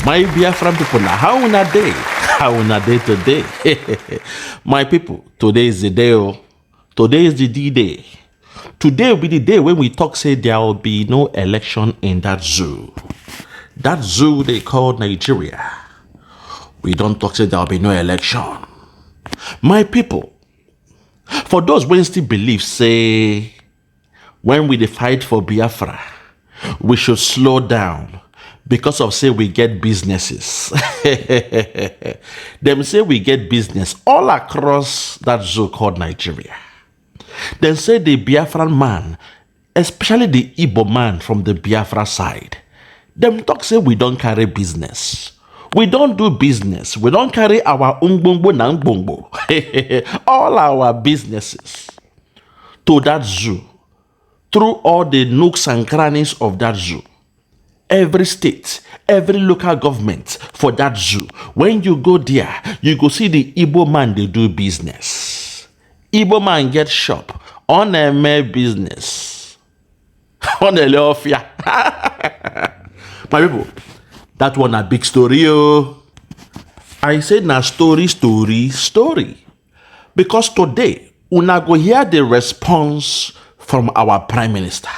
My Biafran people, now how una day? How una day today? My people, today is the day. Today is the D-Day. Today will be the day when we talk say there will be no election in that zoo. That zoo they call Nigeria. We don't talk say there will be no election. My people, for those when still believe say when we fight for Biafra, we should slow down because of say we get businesses. Them say we get business all across that zoo called Nigeria. Then say the Biafran man, especially the Igbo man from the Biafra side, them talk say we don't carry business. We don't do business. We don't carry our umbumbo na umbumbo. All our businesses to that zoo, through all the nooks and crannies of that zoo. Every state, every local government for that zoo. When you go there, you go see the Igbo man, they do business. Igbo man get shop on a mere business. On a leofia. My people, that one a big story, oh. I said na story. Because today, una go hear the response from our Prime Minister.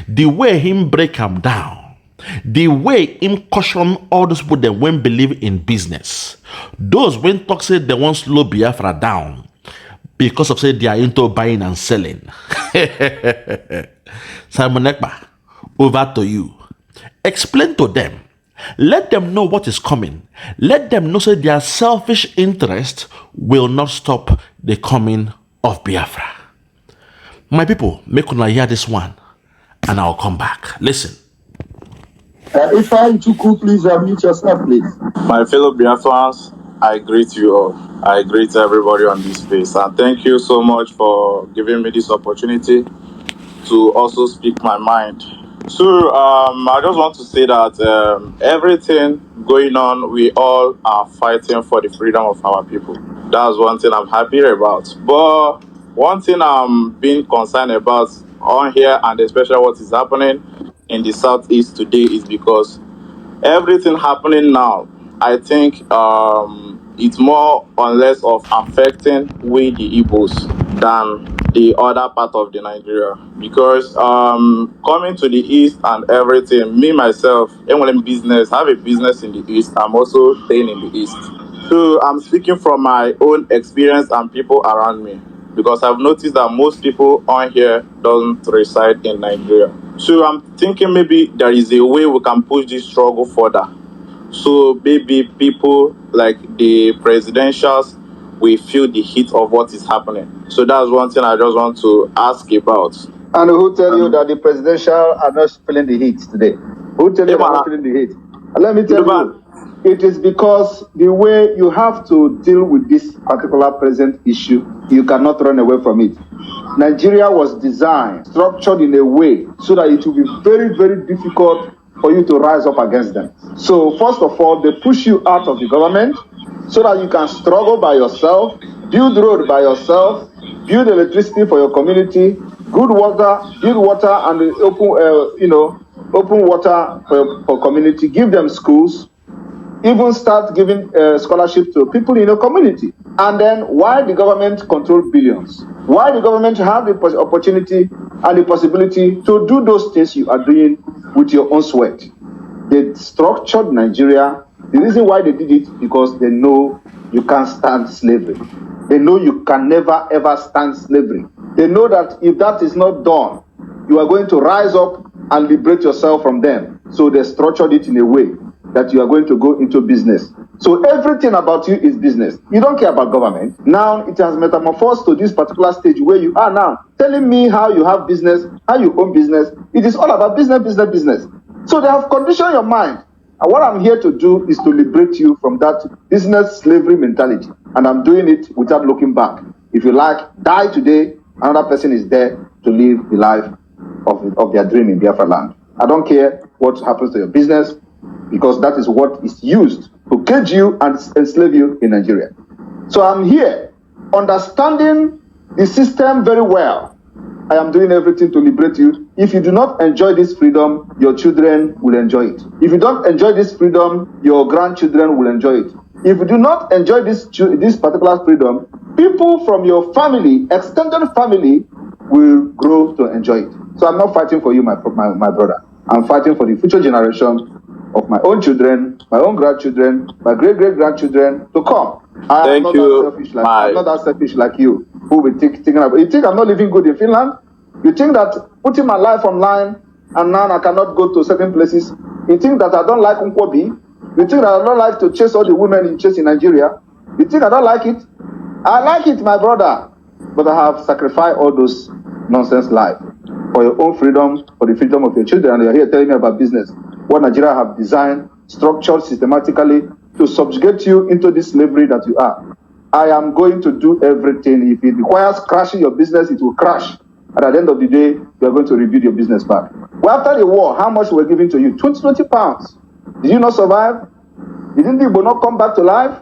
The way him break him down. The way him caution all those people that won't believe in business. Those when talk say they want slow Biafra down because of say they are into buying and selling. Simon Ekpa, over to you. Explain to them. Let them know what is coming. Let them know say their selfish interest will not stop the coming of Biafra. My people, make una hear this one and I'll come back. Listen. If I'm too cool, please unmute yourself, please. My fellow Biafrans, I greet you all. I greet everybody on this space. And thank you so much for giving me this opportunity to also speak my mind. So I just want to say that everything going on, we all are fighting for the freedom of our people. That's one thing I'm happy about. But one thing I'm being concerned about on here, and especially what is happening in the southeast today, is because everything happening now, I think it's more or less of affecting we the Igbos than the other part of the Nigeria. Because coming to the east and everything, me myself, MLM business, have a business in the east. I'm also staying in the east. So I'm speaking from my own experience and people around me, because I've noticed that most people on here don't reside in Nigeria. So I'm thinking maybe there is a way we can push this struggle further. So maybe people like the presidentials will feel the heat of what is happening. So that's one thing I just want to ask about. And who tell you that the presidential are not feeling the heat today? Who tell you they are not feeling the heat? And let me tell you, it is because the way you have to deal with this particular present issue, you cannot run away from it. Nigeria was designed, structured in a way so that it will be very, very difficult for you to rise up against them. So first of all, they push you out of the government so that you can struggle by yourself, build road by yourself, build electricity for your community, good water, build water and open water for community, give them schools, even start giving scholarship to people in your community. And then why the government control billions? Why the government have the opportunity and the possibility to do those things you are doing with your own sweat? They structured Nigeria. The reason why they did it, because they know you can't stand slavery. They know you can never ever stand slavery. They know that if that is not done, you are going to rise up and liberate yourself from them. So they structured it in a way that you are going to go into business. So everything about you is business. You don't care about government. Now it has metamorphosed to this particular stage where you are now, telling me how you have business, how you own business. It is all about business. So they have conditioned your mind. And what I'm here to do is to liberate you from that business slavery mentality. And I'm doing it without looking back. If you like, die today, another person is there to live the life of their dream in Biafra land. I don't care what happens to your business, because that is what is used to cage you and enslave you in Nigeria. So I'm here understanding the system very well. I am doing everything to liberate you. If you do not enjoy this freedom, your children will enjoy it. If you don't enjoy this freedom, your grandchildren will enjoy it. If you do not enjoy this particular freedom, people from your family, extended family, will grow to enjoy it. So I'm not fighting for you, my brother. I'm fighting for the future generation of my own children, my own grandchildren, my great-great-grandchildren to come. I'm not that selfish like you, who will thinking about. You think I'm not living good in Finland? You think that putting my life online and now I cannot go to certain places? You think that I don't like Nkwobi? You think that I don't like to chase all the women in Nigeria? You think I don't like it? I like it, my brother. But I have sacrificed all those nonsense life for your own freedom, for the freedom of your children. And you're here telling me about business. What Nigeria have designed, structured systematically to subjugate you into this slavery that you are. I am going to do everything. If it requires crashing your business, it will crash. And at the end of the day, you are going to rebuild your business back. Well, after the war, how much were given to you? 20 pounds. Did you not survive? Didn't the Igbo not come back to life?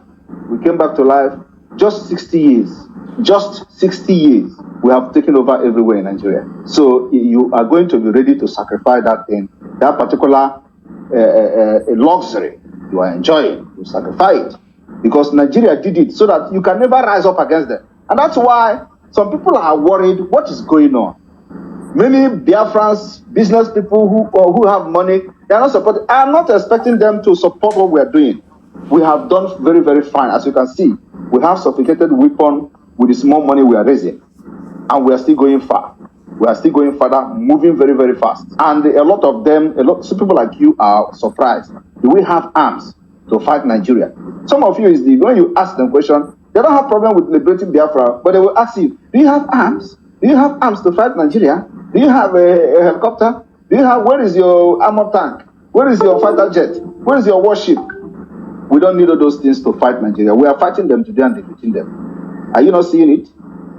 We came back to life. Just 60 years. Just 60 years. We have taken over everywhere in Nigeria. So you are going to be ready to sacrifice that thing, that particular luxury you are enjoying. You sacrifice it. Because Nigeria did it so that you can never rise up against them. And that's why some people are worried what is going on. Many Biafrans, business people who have money, they are not supporting. I am not expecting them to support what we are doing. We have done very, very fine. As you can see, we have sophisticated weapon with the small money we are raising. And we are still going far. We are still going further, moving very, very fast. And a lot of them, some people like you are surprised. Do we have arms to fight Nigeria? Some of you, when you ask them question, they don't have problem with liberating Biafra, but they will ask you, do you have arms? Do you have arms to fight Nigeria? Do you have a helicopter? Where is your armor tank? Where is your fighter jet? Where is your warship? We don't need all those things to fight Nigeria. We are fighting them today and defeating them. Are you not seeing it?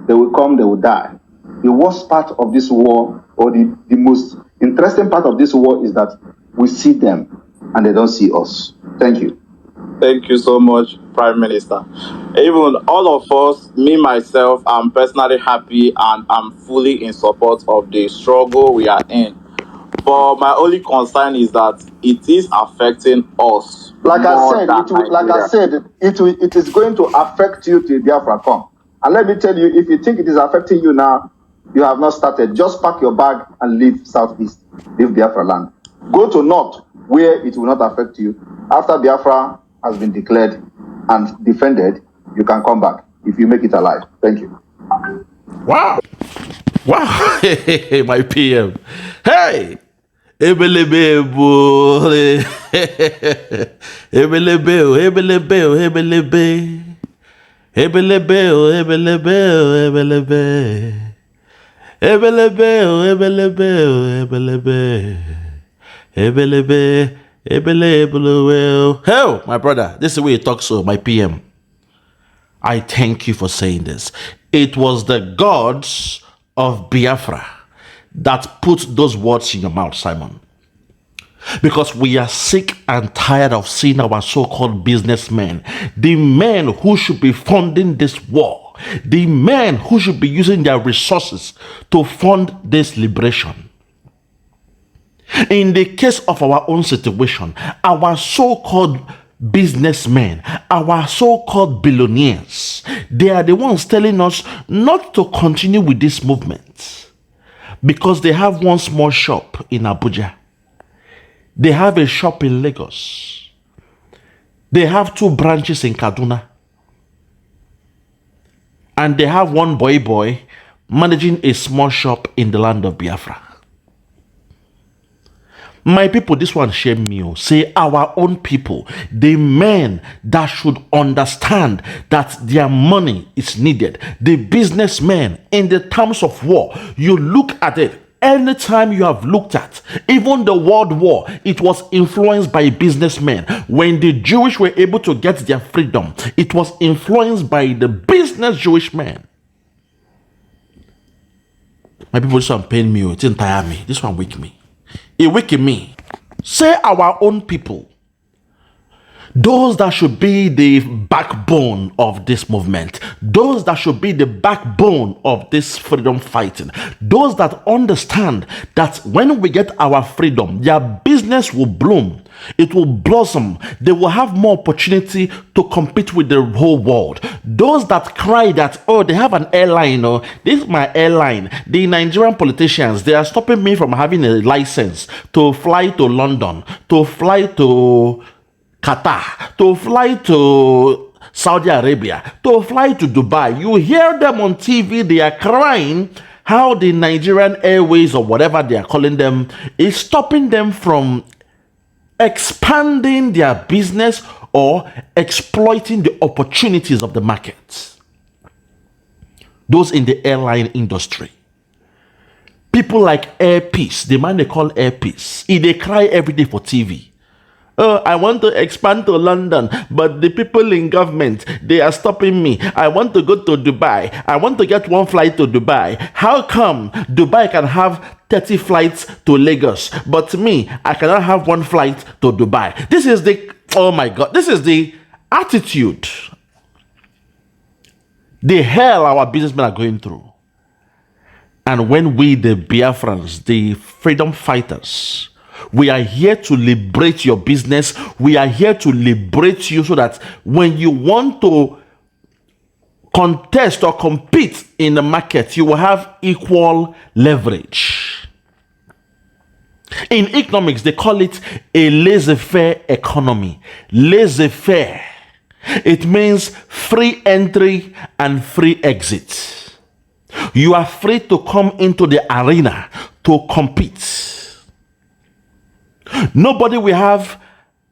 They will come, they will die. The worst part of this war, or the most interesting part of this war, is that we see them and they don't see us. Thank you. Thank you so much, Prime Minister. Even all of us, me, myself, I'm personally happy and I'm fully in support of the struggle we are in. But my only concern is that it is affecting us. Like I said, it is going to affect you till Biafra come. And let me tell you, if you think it is affecting you now, you have not started. Just pack your bag and leave Southeast, leave Biafra land. Go to North, where it will not affect you. After Biafra has been declared and defended, you can come back if you make it alive. Thank you. Wow. My PM. Hey! Ebelebe. Hell, my brother, this is the way you talk, so my PM. I thank you for saying this. It was the gods of Biafra that put those words in your mouth, Simon. Because we are sick and tired of seeing our so-called businessmen, the men who should be funding this war, the men who should be using their resources to fund this liberation. In the case of our own situation, our so-called businessmen, our so-called billionaires, they are the ones telling us not to continue with this movement because they have one small shop in Abuja. They have a shop in Lagos. They have 2 branches in Kaduna. And they have one boy managing a small shop in the land of Biafra. My people, this one shame me. Say our own people, the men that should understand that their money is needed, the businessmen in the terms of war. You look at it, anytime you have looked at, even the World War, it was influenced by businessmen. When the Jewish were able to get their freedom, it was influenced by the business Jewish men. My people, this one pain me, it didn't tire me. This one weak me. It weaken me. Say our own people, Those that should be the backbone of this movement, those that should be the backbone of this freedom fighting, those that understand that when we get our freedom, their business will bloom, it will blossom, they will have more opportunity to compete with the whole world. Those that cry that, oh, they have an airline, oh, this is my airline. The Nigerian politicians, they are stopping me from having a license to fly to London, to fly to Qatar, to fly to Saudi Arabia, to fly to Dubai. You hear them on TV, they are crying how the Nigerian Airways or whatever they are calling them is stopping them from expanding their business or exploiting the opportunities of the market. Those in the airline industry. People like Air Peace, the man they call Air Peace, they cry every day for TV. Oh, I want to expand to London, but the people in government, they are stopping me. I want to go to Dubai. I want to get one flight to Dubai. How come Dubai can have 30 flights to Lagos, but me, I cannot have one flight to Dubai? This is the, oh my God, this is the attitude, the hell our businessmen are going through. And when we, the Biafrans, the freedom fighters, we are here to liberate your business. We are here to liberate you so that when you want to contest or compete in the market, you will have equal leverage. In economics, they call it a laissez-faire economy. Laissez-faire. It means free entry and free exit. You are free to come into the arena to compete. Nobody will have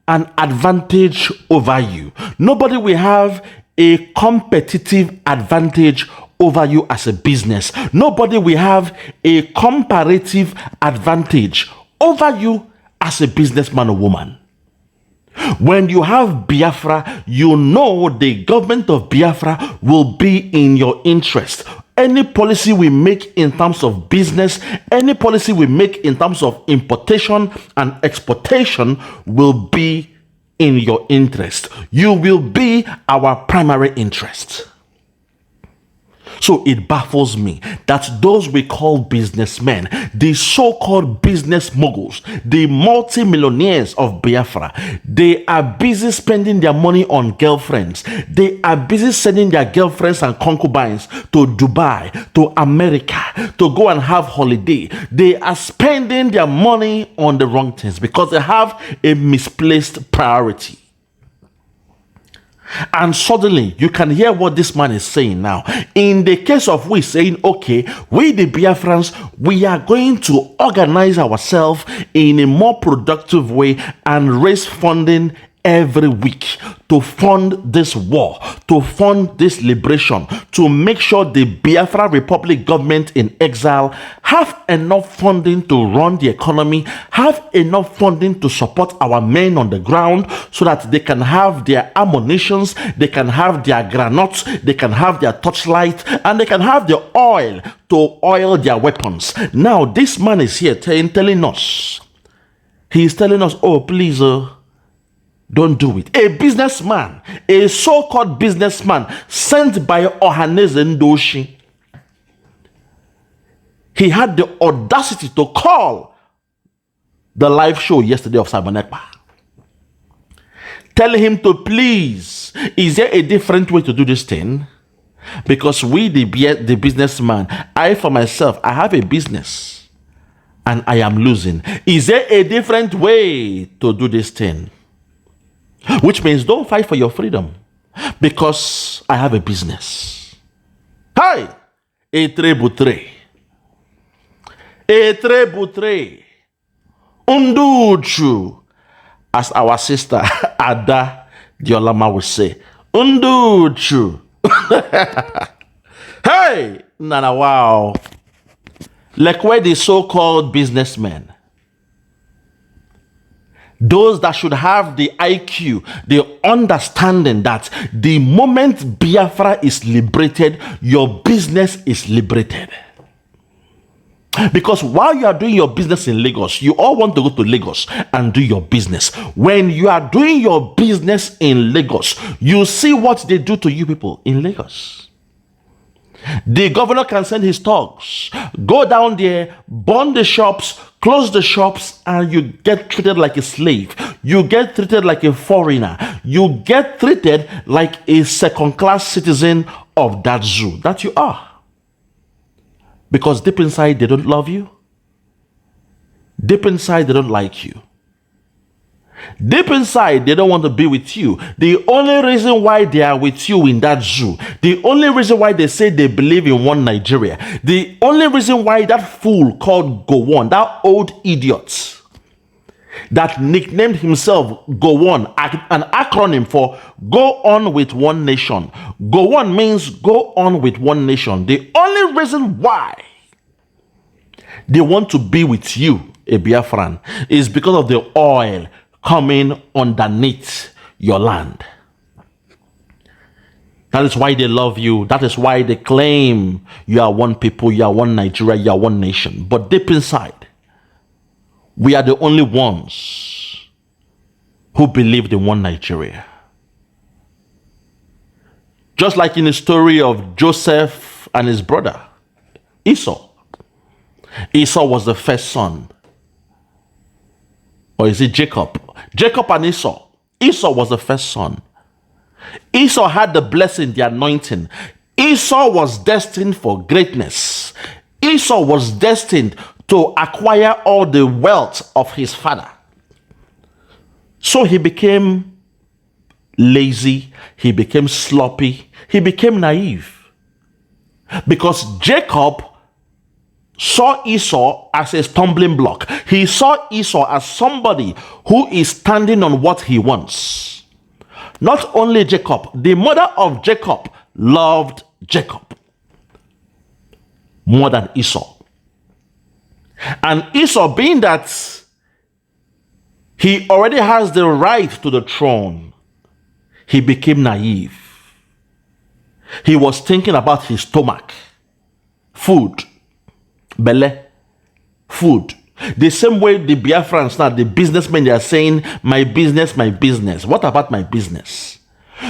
an advantage over you. Nobody will have a competitive advantage over you as a business. Nobody will have a comparative advantage over you as a businessman or woman. When you have Biafra, you know the government of Biafra will be in your interest. Any policy we make in terms of business, any policy we make in terms of importation and exportation will be in your interest. You will be our primary interest. So it baffles me that those we call businessmen, the so-called business moguls, the multi-millionaires of Biafra, they are busy spending their money on girlfriends. They are busy sending their girlfriends and concubines to Dubai, to America, to go and have holiday. They are spending their money on the wrong things because they have a misplaced priority. And suddenly you can hear what this man is saying now. In the case of we saying, okay, we the Biafrans, we are going to organize ourselves in a more productive way and raise funding every week to fund this war, to fund this liberation, to make sure the Biafra Republic government in exile have enough funding to run the economy, have enough funding to support our men on the ground so that they can have their ammunitions, they can have their granates, they can have their torchlight, and they can have the oil to oil their weapons. Now, this man is here telling us, he is telling us, oh, please, don't do it. A businessman, a so-called businessman sent by Ohaneze Ndoshi, he had the audacity to call the live show yesterday of Ekpa. Tell him to please, is there a different way to do this thing? Because we, the businessman, I for myself, I have a business and I am losing. Is there a different way to do this thing? Which means don't fight for your freedom because I have a business. Hi! Etre butre. Unduchu. As our sister Ada Diolama would say. Unduchu. Hey! Nana, wow. Like where the so-called businessmen, those that should have the IQ, the understanding that the moment Biafra is liberated, your business is liberated. Because while you are doing your business in Lagos, you all want to go to Lagos and do your business. When you are doing your business in Lagos, you see what they do to you people in Lagos. The governor can send his thugs, go down there, burn the shops, close the shops, and you get treated like a slave. You get treated like a foreigner. You get treated like a second-class citizen of that zoo that you are. Because deep inside, they don't love you. Deep inside, they don't like you. Deep inside, they don't want to be with you. The only reason why they are with you in that zoo, the only reason why they say they believe in one Nigeria, the only reason why that fool called Gowon, that old idiot, that nicknamed himself Gowon, an acronym for Go On With One Nation. Gowon means go on with one nation. The only reason why they want to be with you, a Biafran, is because of the oil coming underneath your land. That is why they love you. That is why they claim you are one people, you are one Nigeria, you are one nation. But deep inside, we are the only ones who believed in one Nigeria. Just like in the story of Joseph and his brother, Esau. Esau was the first son. Or is it Jacob? Jacob and Esau. Esau was the first son. Esau had the blessing, the anointing. Esau was destined for greatness. Esau was destined to acquire all the wealth of his father. So he became lazy, he became sloppy, he became naive. Because Jacob saw Esau as a stumbling block. He saw Esau as somebody who is standing on what he wants. Not only Jacob, the mother of Jacob loved Jacob more than Esau. And Esau, being that he already has the right to the throne, he became naive. He was thinking about his stomach, food, belle, food. The same way the Biafrans now, the businessmen, they are saying, my business, my business. What about my business?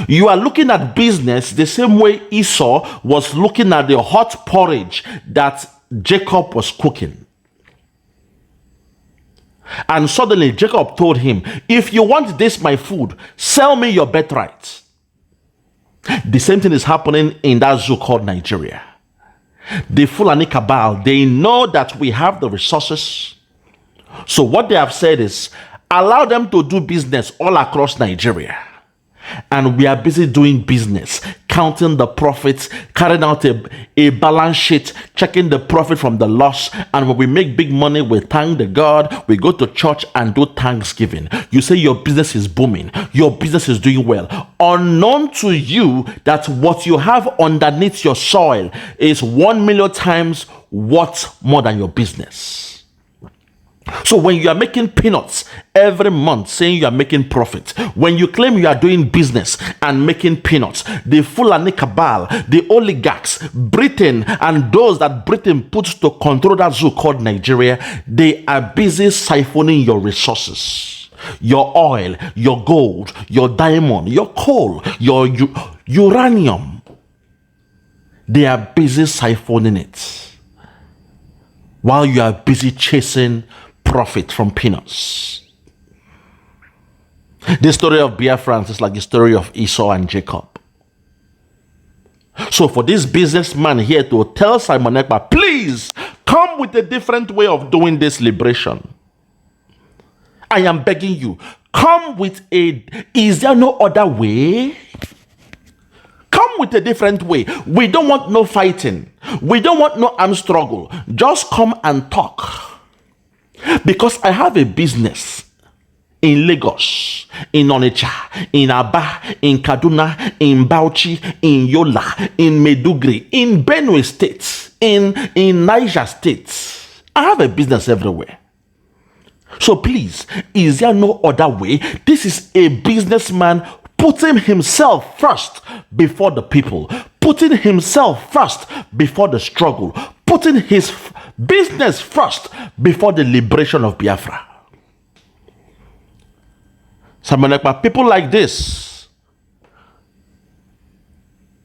You are looking at business the same way Esau was looking at the hot porridge that Jacob was cooking. And suddenly Jacob told him, if you want this, my food, sell me your birthright. The same thing is happening in that zoo called Nigeria. The Fulani cabal, they know that we have the resources. So what they have said is, allow them to do business all across Nigeria. And we are busy doing business, counting the profits, carrying out a balance sheet, checking the profit from the loss. And when we make big money, we thank the God. We go to church and do thanksgiving. You say your business is booming. Your business is doing well. Unknown to you that what you have underneath your soil is 1 million times worth more than your business. So when you are making peanuts every month, saying you are making profit, when you claim you are doing business and making peanuts, the Fulani cabal, the oligarchs, Britain, and those that Britain puts to control that zoo called Nigeria, they are busy siphoning your resources, your oil, your gold, your diamond, your coal, your uranium. They are busy siphoning it while you are busy chasing profit from peanuts. The story of Biafrans is like the story of Esau and Jacob. So for this businessman here to tell Simon Ekpa, please come with a different way of doing this liberation. I am begging you, come with is there no other way? Come with a different way. We don't want no fighting. We don't want no armed struggle. Just come and talk. Because I have a business in Lagos, in Onitsha, in Aba, in Kaduna, in Bauchi, in Yola, in Medugri, in Benue State, in Niger State. I have a business everywhere. So please, is there no other way? This is a businessman putting himself first before the people, putting himself first before the struggle, putting his Business first before the liberation of Biafra. Simon Ekpa, people like this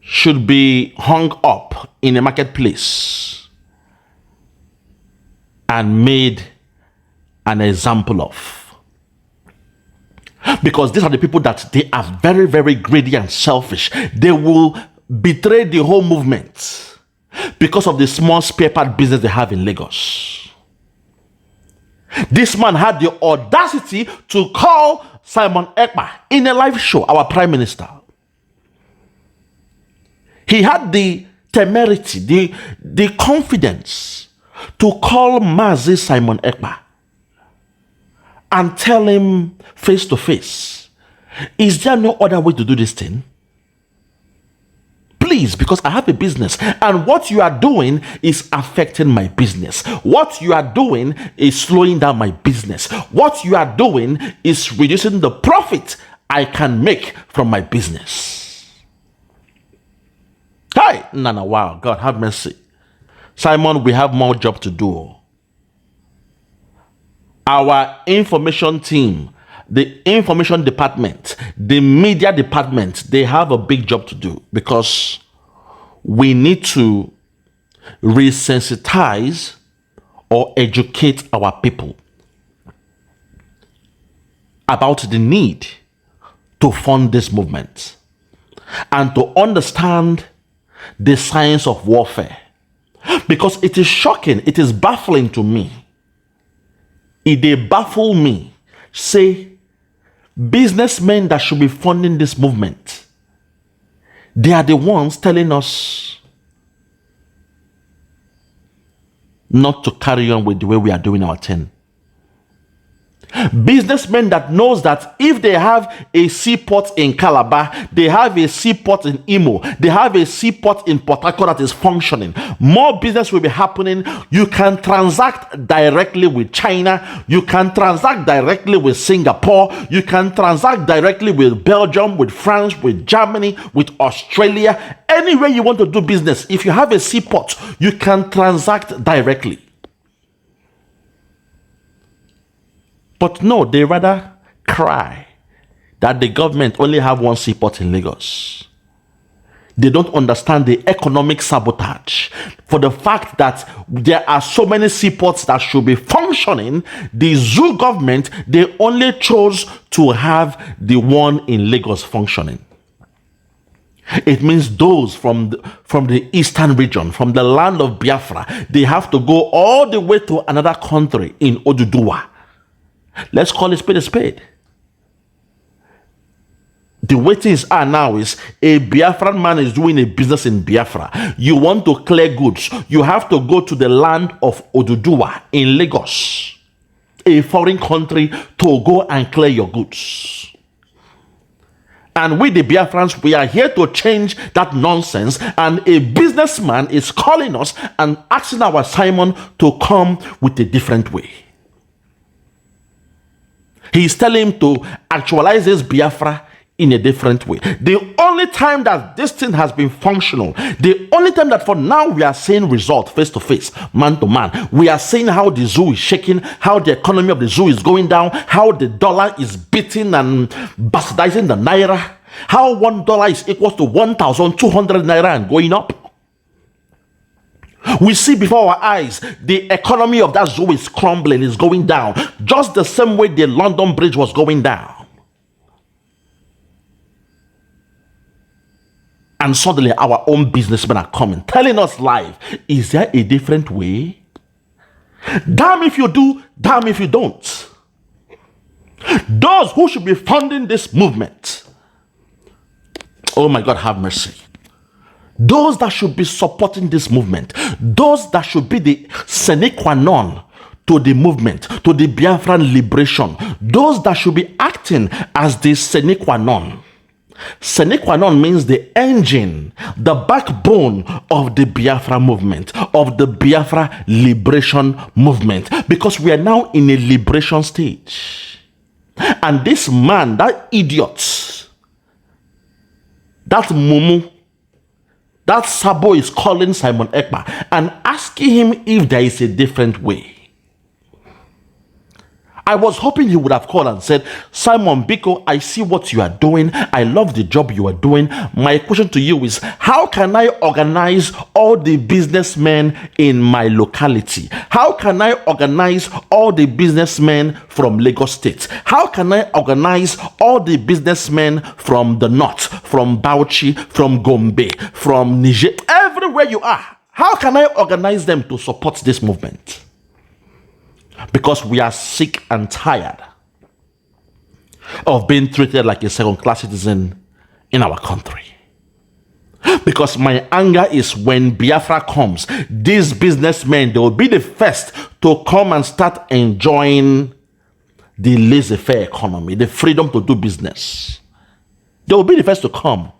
should be hung up in a marketplace and made an example of. Because these are the people that they are very, very greedy and selfish. They will betray the whole movement because of the small spare part business they have in Lagos. This man had the audacity to call Simon Ekpa in a live show, our prime minister. He had the temerity, the confidence to call Mazi Simon Ekpa and tell him face to face, is there no other way to do this thing? Please, because I have a business and what you are doing is affecting my business. What you are doing is slowing down my business. What you are doing is reducing the profit I can make from my business. Hi, Nana, wow, God have mercy. Simon, we have more job to do. Our information team, the information department, the media department, they have a big job to do because we need to resensitize or educate our people about the need to fund this movement and to understand the science of warfare. Because it is shocking, it is baffling to me. It they baffle me, say, businessmen that should be funding this movement, they are the ones telling us not to carry on with the way we are doing our thing. Businessmen that knows that if they have a seaport in Calabar, they have a seaport in Imo, they have a seaport in Port Harcourt that is functioning, more business will be happening. You can transact directly with China, you can transact directly with Singapore, you can transact directly with Belgium, with France, with Germany, with Australia. Anywhere you want to do business, if you have a seaport, you can transact directly. But no, they rather cry that the government only have one seaport in Lagos. They don't understand the economic sabotage. For the fact that there are so many seaports that should be functioning, the zoo government, they only chose to have the one in Lagos functioning. It means those from the eastern region, from the land of Biafra, they have to go all the way to another country in Oduduwa. Let's call it spade a spade. The way things are now is a Biafran man is doing a business in Biafra. You want to clear goods, you have to go to the land of Oduduwa in Lagos, a foreign country, to go and clear your goods. And we, the Biafrans, we are here to change that nonsense. And a businessman is calling us and asking our Simon to come with a different way. He's telling him to actualize this Biafra in a different way. The only time that this thing has been functional, the only time that for now we are seeing results face to face, man to man, we are seeing how the zoo is shaking, how the economy of the zoo is going down, how the dollar is beating and bastardizing the naira, how $1 is equal to 1,200 naira and going up. We see before our eyes the economy of that zoo is crumbling, is going down, just the same way the London Bridge was going down. And suddenly our own businessmen are coming, telling us live, is there a different way? Damn if you do, damn if you don't. Those who should be funding this movement, oh my God, have mercy. Those that should be supporting this movement, those that should be the sine qua non to the movement, to the Biafran liberation, those that should be acting as the sine qua non. Sine qua non means the engine, the backbone of the Biafra movement, of the Biafra liberation movement, because we are now in a liberation stage. And this man, that idiot, that mumu, That Sabo is calling Simon Ekpa and asking him if there is a different way. I was hoping he would have called and said, Simon Biko, I see what you are doing. I love the job you are doing. My question to you is, how can I organize all the businessmen in my locality? How can I organize all the businessmen from Lagos State? How can I organize all the businessmen from the north, from Bauchi, from Gombe, from Niger, everywhere you are? How can I organize them to support this movement? Because we are sick and tired of being treated like a second-class citizen in our country. Because my anger is when Biafra comes, these businessmen, they will be the first to come and start enjoying the laissez-faire economy, the freedom to do business. They will be the first to come.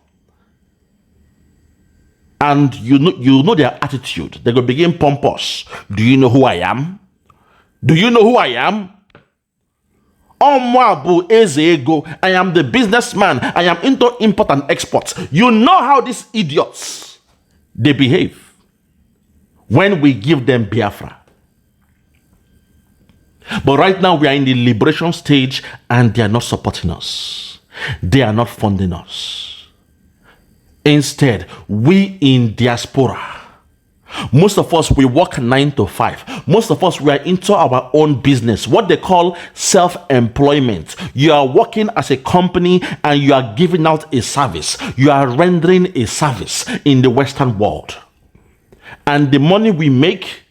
And you know their attitude. They will begin pompous. Do you know who I am? Do you know who I am? I am the businessman. I am into import and export. You know how these idiots, they behave when we give them Biafra. But right now we are in the liberation stage and they are not supporting us. They are not funding us. Instead, we in diaspora, most of us, we work 9 to 5. Most of us, we are into our own business, what they call self-employment. You are working as a company and you are giving out a service. You are rendering a service in the Western world. And the money we make,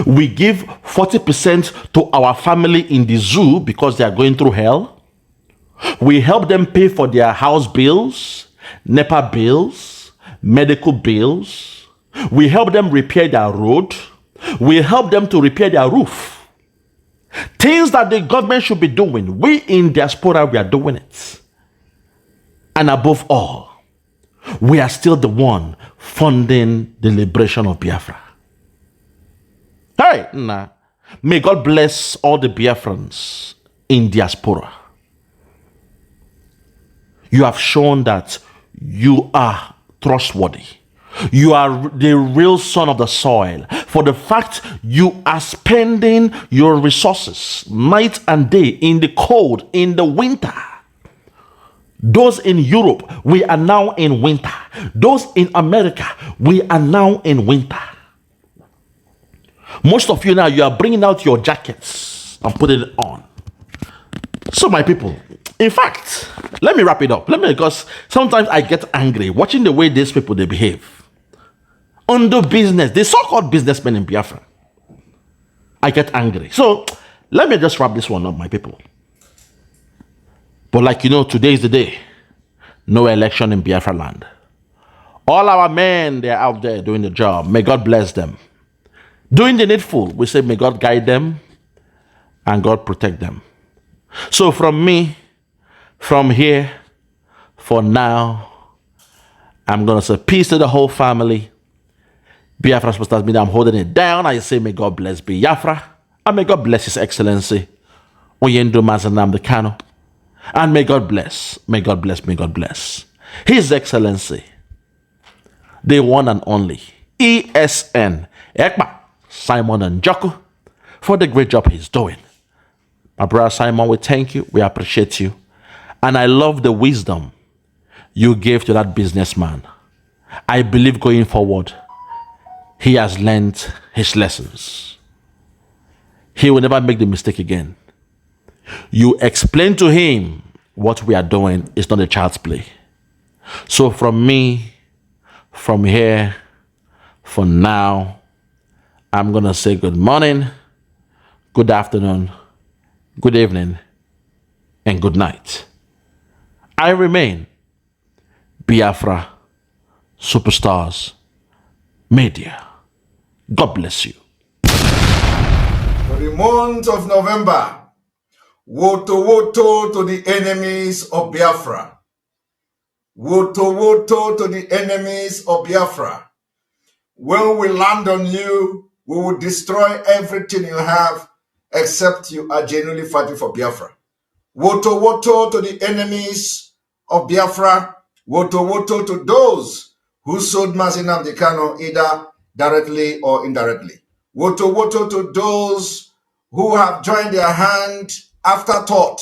we give 40% to our family in the zoo because they are going through hell. We help them pay for their house bills, NEPA bills, medical bills. We help them repair their road. We help them to repair their roof. Things that the government should be doing. We in diaspora, we are doing it. And above all, we are still the one funding the liberation of Biafra. Hey, nah. May God bless all the Biafrans in diaspora. You have shown that you are trustworthy. You are the real son of the soil. For the fact you are spending your resources night and day in the cold, in the winter. Those in Europe, we are now in winter. Those in America, we are now in winter. Most of you now, you are bringing out your jackets and putting it on. So my people, in fact, let me wrap it up. Because sometimes I get angry watching the way these people, they behave. Under business, the so-called businessmen in Biafra. I get angry. So, let me just wrap this one up, my people. But like you know, today is the day. No election in Biafra land. All our men, they're out there doing the job. May God bless them. Doing the needful, we say may God guide them and God protect them. So from me, from here, for now, I'm going to say peace to the whole family. Biafra Superstars Media, I'm holding it down. I say may God bless Biafra. And may God bless His Excellency Oyendo Mazanam the Kano. And may God bless His Excellency, the one and only ESN Ekpa Simon and Joko, for the great job he's doing. My brother Simon, we thank you. We appreciate you. And I love the wisdom you gave to that businessman. I believe going forward, he has learned his lessons. He will never make the mistake again. You explain to him what we are doing is not a child's play. So from me, from here, for now, I'm going to say good morning, good afternoon, good evening, and good night. I remain Biafra Superstars Media. God bless you. For the month of November, woto woto to the enemies of Biafra. Woto woto to the enemies of Biafra. When we land on you, we will destroy everything you have except you are genuinely fighting for Biafra. Woto woto to the enemies of Biafra. Woto woto to those who sold Mazi Nnamdi Kanu either directly or indirectly. Woto woto to those who have joined their hand after thought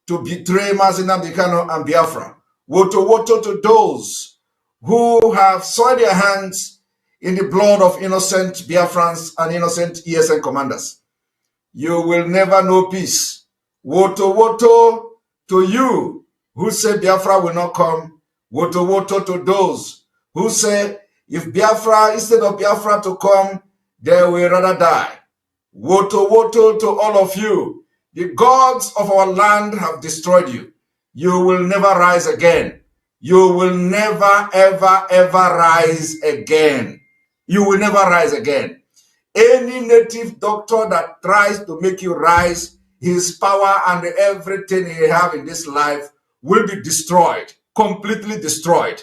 to betray Mazi Nnamdi Kanu and Biafra. Woto woto to those who have soiled their hands in the blood of innocent Biafrans and innocent ESN commanders. You will never know peace. Woto woto to you who say Biafra will not come. Woto woto to those who say if Biafra, instead of Biafra to come, they will rather die. Woto woto to all of you. The gods of our land have destroyed you. You will never rise again. You will never, ever, ever rise again. You will never rise again. Any native doctor that tries to make you rise, his power and everything he have in this life will be destroyed, completely destroyed.